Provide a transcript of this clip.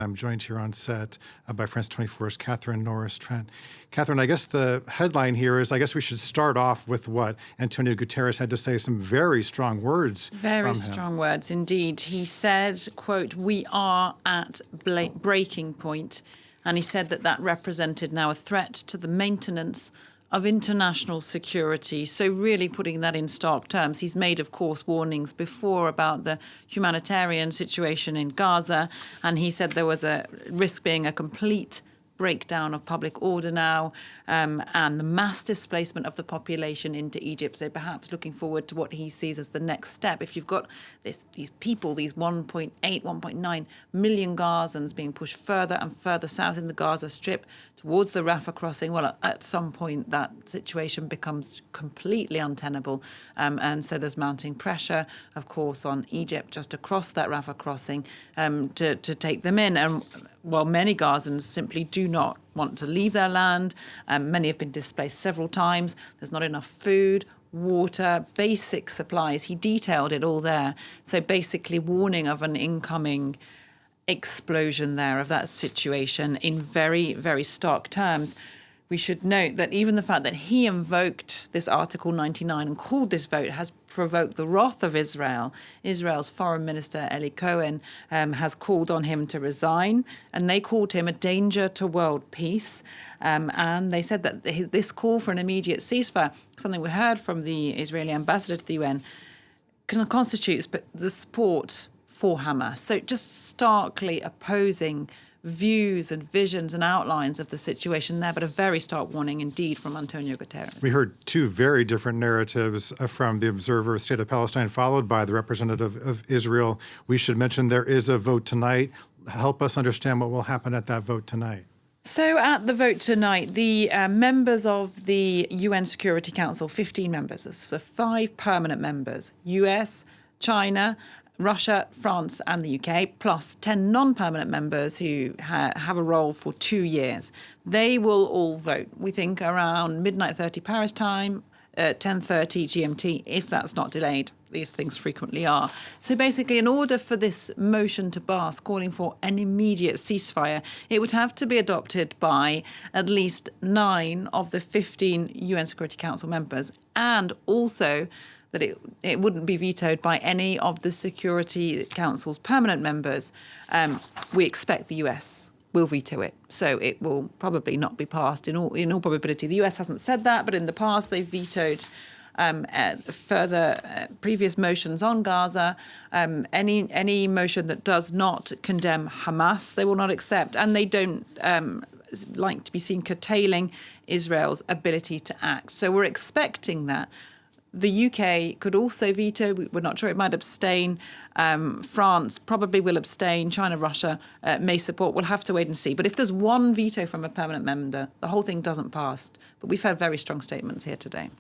I'm joined here on set by France 24's Catherine Norris Trent. Catherine, I guess the headline here is, I guess we should start off with what Antonio Guterres had to say, some very strong words. Very strong words indeed. He said, quote, "We are at breaking point." And he said that that represented now a threat to the maintenance of international security. So really putting that in stark terms. He's made, of course, warnings before about the humanitarian situation in Gaza. And he said there was a risk being a complete breakdown of public order now, and the mass displacement of the population into Egypt. So perhaps looking forward to what he sees as the next step. If you've got these people, these 1.8, 1.9 million Gazans being pushed further and further south in the Gaza Strip towards the Rafah crossing, well, at some point that situation becomes completely untenable. And so there's mounting pressure, of course, on Egypt just across that Rafah crossing to take them in. And while many Gazans simply do not want to leave their land, many have been displaced several times. There's not enough food, water, basic supplies. He detailed it all there. So basically warning of an incoming explosion there of that situation in very, very stark terms. We should note that even the fact that he invoked this Article 99 and called this vote has provoked the wrath of Israel. Israel's Foreign Minister Eli Cohen has called on him to resign, and they called him a danger to world peace. And they said that this call for an immediate ceasefire, something we heard from the Israeli ambassador to the UN, constitutes the support for Hamas. So just starkly opposing views and visions and outlines of the situation there, but a very stark warning indeed from Antonio Guterres. We heard two very different narratives from the observer of the State of Palestine, followed by the representative of Israel. We should mention there is a vote tonight. Help us understand what will happen at that vote tonight. So at the vote tonight, the members of the UN Security Council, 15 members, there's for 5 permanent members, US, China, Russia, France and the UK, plus 10 non-permanent members who have a role for 2 years. They will all vote, we think, around midnight 30 Paris time, 10:30 GMT, if that's not delayed. These things frequently are. So basically, in order for this motion to pass, calling for an immediate ceasefire, it would have to be adopted by at least 9 of the 15 UN Security Council members, and also that it wouldn't be vetoed by any of the Security Council's permanent members. We expect the US will veto it. So it will probably not be passed in all probability. The US hasn't said that, but in the past they've vetoed further previous motions on Gaza. Any motion that does not condemn Hamas, they will not accept. And they don't like to be seen curtailing Israel's ability to act. So we're expecting that. The UK could also veto. We're not sure. It might abstain. France probably will abstain. China, Russia may support. We'll have to wait and see. But if there's one veto from a permanent member, the whole thing doesn't pass. But we've had very strong statements here today.